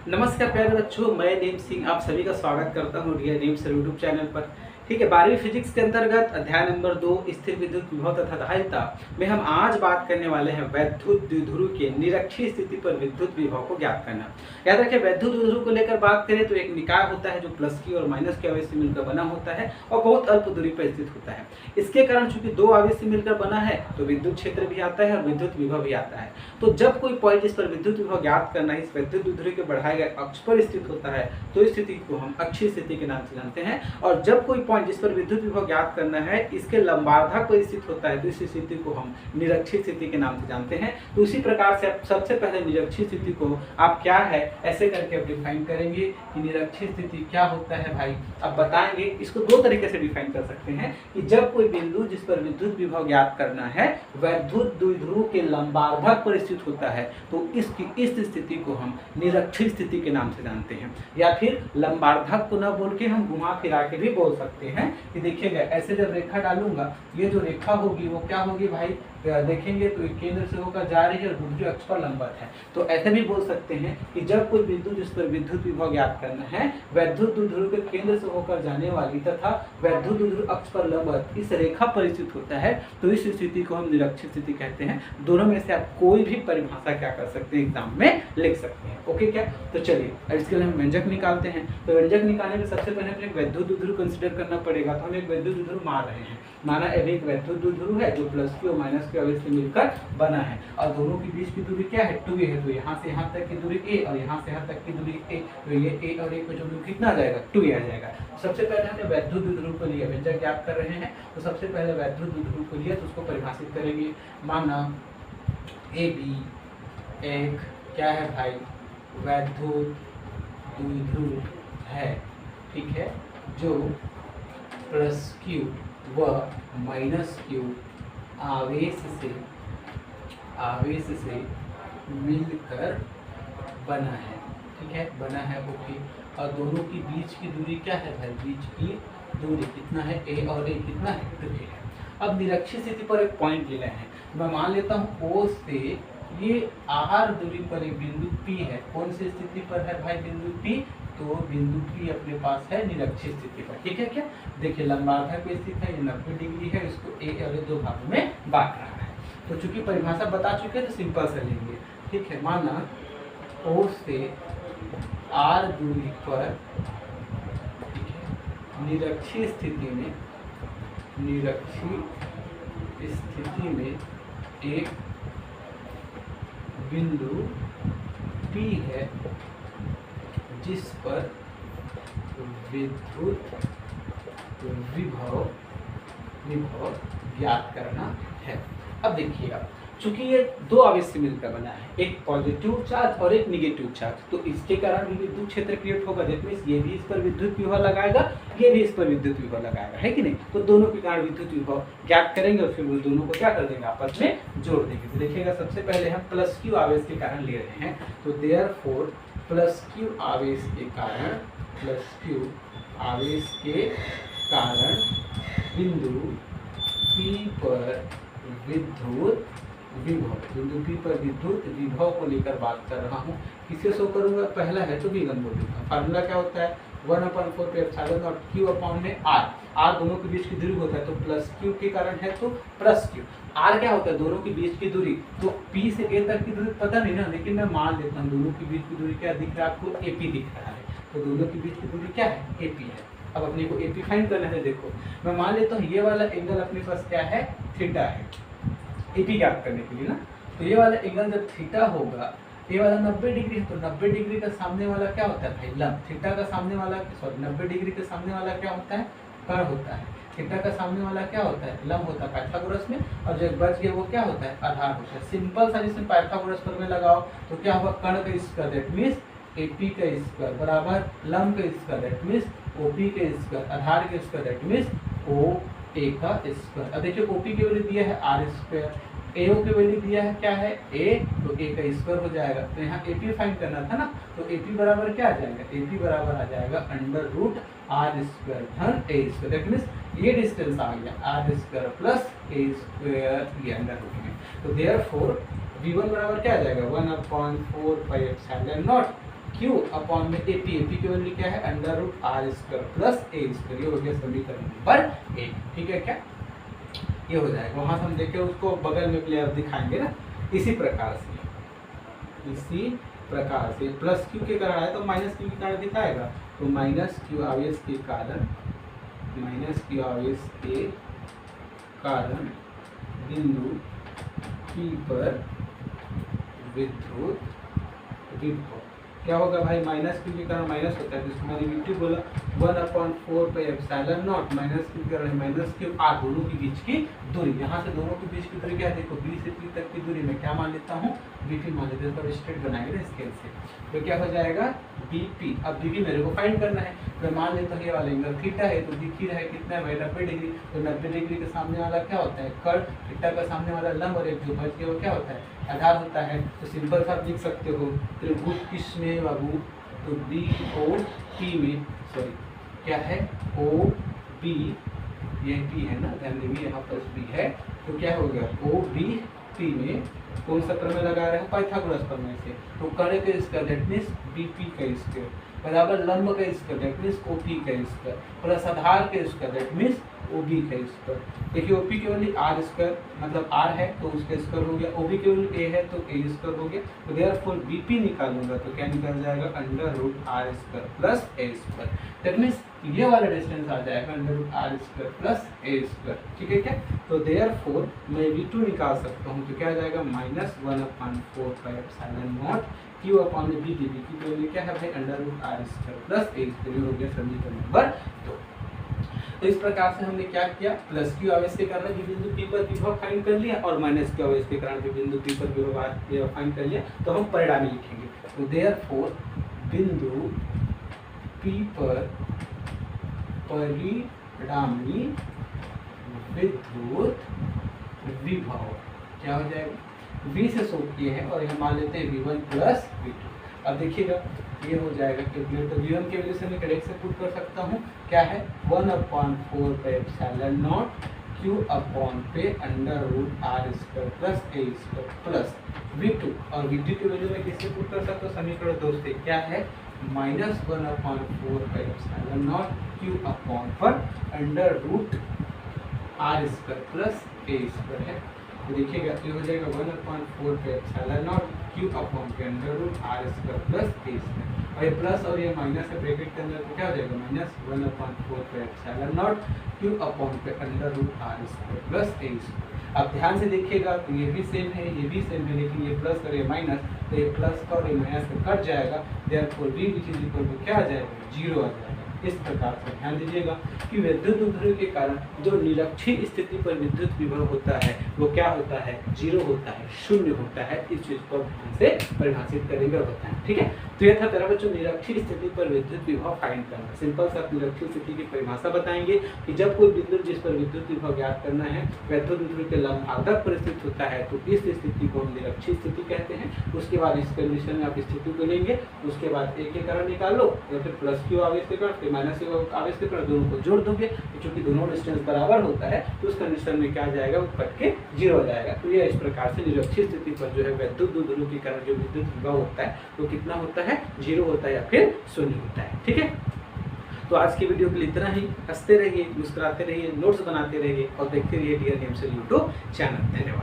नमस्कार प्यारे बच्चों, मैं नेम सिंह आप सभी का स्वागत करता हूँ dear name sir YouTube channel पर। ठीक है, 12वीं फिजिक्स के अंतर्गत अध्याय नंबर 2 स्थिर विद्युत विभव तथा धारिता में हम आज बात करने वाले हैं वैद्युत द्विध्रुव के निरक्षीय स्थिति पर विद्युत विभव को ज्ञात करना। याद रखें, वैद्युत द्विध्रुव को लेकर बात करें तो एक निकाय होता है जो प्लस की और माइनस के आवेश से मिलकर बना होता है और बहुत अल्प दूरी पर स्थित होता है। इसके कारण चूंकि दो आवेश से मिलकर बना है तो विद्युत क्षेत्र भी आता है और विद्युत विभव भी आता है। तो जब कोई पॉइंट जिस पर विद्युत विभव ज्ञात करना है इस वैद्युत द्विध्रुव के बढ़ाए गए अक्ष पर स्थित होता है तो इस स्थिति को हम अक्षीय स्थिति के नाम से जानते हैं। और जब कोई पॉइंट जिस पर विद्युत विभव ज्ञात करना है इसके लंबार्धक पर स्थित होता है तो इस स्थिति को हम निरक्षीय स्थिति के नाम से जानते हैं। तो उसी प्रकार से आप सबसे पहले निरक्षीय स्थिति को आप क्या है ऐसे करके आप डिफाइन करेंगे कि निरक्षीय स्थिति क्या होता है भाई। अब बताएंगे, इसको दो तरीके से डिफाइन कर सकते हैं कि जब कोई बिंदु जिस पर विद्युत विभव ज्ञात करना है वैद्युत द्विध्रुव के लंबार्धक पर स्थित होता है तो इसकी इस स्थिति को हम निरक्षीय स्थिति के नाम से जानते हैं। या फिर लंबार्धक को न बोल के हम घुमा फिरा के भी बोल सकते हैं कि देखिएगा ऐसे जब रेखा डालूंगा ये जो रेखा होगी वो क्या होगी भाई, देखेंगे तो एक केंद्र से होकर जा रही है और दूसरे अक्ष पर लंबवत है। तो ऐसे भी बोल सकते हैं कि जब कोई बिंदु जिस पर विद्युत विभव ज्ञात करना है वैद्युत द्विध्रुव के केंद्र से होकर जाने वाली तथा वैद्युत द्विध्रुव अक्ष पर लंबवत इस रेखा पर स्थित होता है तो इस स्थिति को हम निरक्षीय स्थिति कहते हैं। दोनों में से आप कोई भी परिभाषा क्या कर सकते हैं, एग्जाम में लिख सकते हैं। ओके क्या? तो चलिए इसके लिए हम व्यंजक निकालते हैं। तो व्यंजक निकालने में सबसे पहले हमें एक वैद्युत द्विध्रुव कंसिडर करना पड़ेगा। तो हम एक वैद्युत द्विध्रुव मान रहे हैं, माना अभी एक वैद्युत द्विध्रुव है जो प्लस की और माइनस के आवेश से मिलकर बना है और दोनों के बीच की दूरी क्या है, 2a है। तो यहाँ से यहाँ तक की दूरी a और यहाँ से यहाँ तक की दूरी a, तो ये a और a को जो कितना आ जाएगा, 2a आ जाएगा। सबसे पहले हमने वैद्युत द्विध्रुव को लिया, व्यंजक ज्ञात कर रहे हैं। तो सबसे पहले वैद्युत द्विध्रुव को लिया तो उसको परिभाषित करेंगे। माना AB एक क्या है भाई, वैद्युत द्विध्रुव है, ठीक है, जो प्लस q व माइनस q आवेश से मिलकर बना है, ठीक है, बना है। ओके, और दोनों की बीच की दूरी क्या है भाई, बीच की दूरी कितना है, a और a कितना है, 2a है। अब निरक्षीय स्थिति पर एक पॉइंट ले रहे हैं, मैं मान लेता हूँ O से ये r दूरी पर एक बिंदु P है। कौन सी स्थिति पर है भाई, बिंदु P? तो बिंदु P अपने पास है निरक्षीय स्थिति पर, ठीक है क्या? देखिए लंबार्धक पे स्थित है, ये 90 डिग्री है, इसको a और a दो भागों में बांट रहा है। तो चूंकि परिभाषा बता चुके हैं तो सिंपल से लेंगे, ठीक है। माना O से r दूरी पर, ठीक है, निरक्षीय स्थिति में एक बिंदु P है जिस पर विद्युत विभव ज्ञात करना है। अब देखिएगा, चूंकि ये दो आवेश से मिलकर बना है, एक पॉजिटिव चार्ज और एक निगेटिव चार्ज, तो इसके कारण भी विद्युत क्षेत्र क्रिएट होगा। दैट मींस ये भी इस पर विद्युत विभव लगाएगा, ये भी इस पर विद्युत विभव लगाएगा, है कि नहीं? तो दोनों के कारण विद्युत विभव ज्ञात करेंगे और फिर वो दोनों को क्या कर देंगे, आपस में जोड़ देंगे। तो देखिएगा सबसे पहले हम प्लस क्यू आवेश के कारण ले रहे हैं, तो देयरफॉर प्लस क्यू आवेश के कारण बिंदु P पर विद्युत विभव को लेकर बात कर रहा हूँ। किससे शो करूंगा, पहला है तो विगम बोलूंगा। फार्मूला क्या होता है, 1/4 pi epsilon not q upon में r दोनों के बीच की दूरी होता है, तो प्लस q के कारण है तो प्लस q। r क्या होता है, दोनों के बीच की दूरी, तो p से a तक की दूरी पता नहीं ना, लेकिन मैं मान लेता हूँ दोनों के बीच की दूरी क्या दिख रहा है आपको, AP दिख रहा है। तो दोनों के बीच की दूरी क्या है, AP है। अब अपने को AP फाइंड करना है। देखो मैं मान लेता हूँ ये वाला एंगल अपने पास क्या है, थीटा है, AP ज्ञात करने के लिए ना। तो ये वाला एंगल जब थीटा होगा, ये वाला 90 डिग्री है, तो 90 डिग्री का सामने वाला क्या होता है भाई, लंब। थीटा का सामने वाला, सॉरी 90 डिग्री के सामने वाला क्या होता है, कर्ण होता है। थीटा का सामने वाला क्या होता है, लंब होता है पाइथागोरस में, और जो बच गया वो क्या होता है, आधार होता है। सिंपल सा जिसमें पाइथागोरस पर में लगाओ तो क्या होगा, कर्ण का स्क्वायर दैट मींस AP का स्क्वायर बराबर लंब का स्क्वायर दैट मींस OP का स्क्वायर, आधार का स्क्वायर दैट मींस OA का स्क्वायर। अब देखिए OP की वैल्यू दिया है r², AO की वैल्यू दिया है क्या है, A, तो A का स्क्वायर हो जाएगा। तो यहाँ AP फाइंड करना था ना, तो AP बराबर क्या आ जाएगा, AP बराबर आ जाएगा √r² धन a²। दैट मींस ये डिस्टेंस आ गया r² प्लस a², ये अंडर रूट में। तो देयरफॉर V1 बराबर क्या आ जाएगा, 1/4 pi epsilon naught Q upon में ए पी की वैल्यू क्या है under root R square plus A square. ये हो गया समीकरण नंबर 1। ठीक है क्या, ये हो जाएगा। वहां से हम देखें उसको बगल में प्लेयर दिखाएंगे ना, इसी प्रकार से प्लस क्यू के कारण आया तो माइनस क्यू के कारण दिखाएगा। तो माइनस क्यू आवेश के कारण बिंदु P पर विद्युत विभव क्या होगा भाई, माइनस क्यू के कारण माइनस होता है तो इसको मैंने नेगेटिव बोला 1/4 pi epsilon not minus Q के कारण माइनस क्यू आर दोनों के बीच की दूरी। यहाँ से दोनों के बीच की दूरी क्या है, देखो बी से पी तक की दूरी में क्या मान लेता हूँ बीपी मान लेते हैं। तो स्ट्रेट बनाएंगे ना स्केल से, तो क्या हो जाएगा बीपी। अब बीपी मेरे को फाइंड करना है, मैं मान लेता हूँ ये वाला एंगल थीटा है तो दिख ही रहा है कितना है भाई 90 डिग्री। तो 90 डिग्री के सामने वाला क्या होता है कर्व, थीटा का सामने वाला लंब और एक जो बच गया वो क्या होता है आधार होता है। तो सिंपल सा आप लिख सकते हो त्रिभुज किसमें है बाबू, तो बी ओ टी में, सॉरी क्या है ओ बी, ये बी है ना, ध्यान देंगे यहाँ पर बी है तो क्या हो गया ओ बी टी में कौन सा प्रमेय लगा रहे हैं पाइथागोरस प्रमेय से। तो कर्ण का स्क्वायर दैट मीन्स बीपी का स्क्वायर बराबर लंब का स्क्वायर दैट मीन्स ओपी का स्क्वायर प्लस आधार का स्क्वायर दैट मीन्स ओबी का स्क्वायर। देखिए ओपी की वैल्यू आर स्क्वायर मतलब आर है तो उसका स्क्वायर हो गया, ओबी की वैल्यू ए है तो ए स्क्वायर हो गया। तो देयरफॉर बीपी निकालूंगा तो क्या निकल जाएगा under root R square plus A square. That means ये वाला डिस्टेंस आ जाएगा under root R square plus A square. ठीक है क्या, तो देयरफॉर मैं V2 निकाल सकता हूँ तो क्या आ जाएगा -1/4 pi epsilon naught Q upon B D B की वैल्यू क्या है भाई under root R square plus A square. हो गया समीकरण नंबर 2। तो इस प्रकार से हमने क्या किया, प्लस क्यू आवेश के कारण भी बिंदु P पर विभव फाइंड कर लिया और माइनस क्यू आवेश के कारण भी बिंदु P पर विभव फाइंड कर लिया। तो हम परिणामी लिखेंगे, तो देयरफॉर बिंदु P पर परिणामी विद्युत विभव क्या हो जाएगा, V से शो किए हैं और यहाँ मान लेते हैं V1 प्लस V2। अब देखिएगा ये हो जाएगा कैलकुलेटर V1 के वैल्यू से मैं डायरेक्ट से पुट कर सकता हूँ क्या है 1/4 pi epsilon naught Q upon पे under root R square plus A square plus V2 और V2 की वैल्यू में किससे पुट कर सकता हूँ समीकरण 2 से क्या है -1/4 pi epsilon naught Q upon पर under root R square plus A square है। तो देखिएगा ये हो जाएगा 1/4 pi epsilon naught Q upon के under root R square plus A square और ये प्लस और ये माइनस है ब्रैकेट के अंदर तो क्या हो जाएगा -1/4 pi epsilon naught Q upon पे under root R square plus A square. अब ध्यान से देखिएगा तो ये भी सेम है ये भी सेम है, लेकिन ये प्लस और ये माइनस तो ये प्लस का और ये माइनस का कट जाएगा। Therefore v which is equal to क्या आ जाएगा 0 आ जाएगा। इस प्रकार से ध्यान दीजिएगा कि विद्युत उद्भव के कारण जो निरक्षीय स्थिति पर विद्युत विभव होता है वो क्या होता है 0 होता है, शून्य होता है। इस चीज को ध्यान से परिभाषित करेंगे और बताएं। ठीक है, तो यह था तेरा बच्चों निरक्षीय स्थिति पर विद्युत विभव फाइंड करना। सिंपल सा निरक्षीय स्थिति की परिभाषा बताएंगे कि जब कोई बिंदु जिस पर विद्युत विभव ज्ञात करना है विद्युत उद्भव के लंबावधक पर स्थित होता है तो इस स्थिति को हम निरक्षीय स्थिति कहते हैं। उसके बाद इस कंडीशन में आप स्थिति को लेंगे, उसके बाद एक के कारण निकालो या फिर प्लस क्यू आवेश के कारण माइनस क्यू आवेश के कारण दोनों को जोड़ दोगे तो चूंकि दोनों डिस्टेंस बराबर होता है तो उस कंडीशन में क्या आ जाएगा वो कट के 0 हो जाएगा। तो ये इस प्रकार से निरक्षीय स्थिति पर जो है विद्युत उद्भव के कारण जो विद्युत विभव होता है वो कितना होता है 0 होता है या फिर शून्य होता है। ठीक है, तो आज की वीडियो के लिए इतना ही। हंसते रहिए, मुस्कुराते रहिए, नोट्स बनाते रहिए और देखते रहिए डियर नेम से यूट्यूब चैनल। धन्यवाद।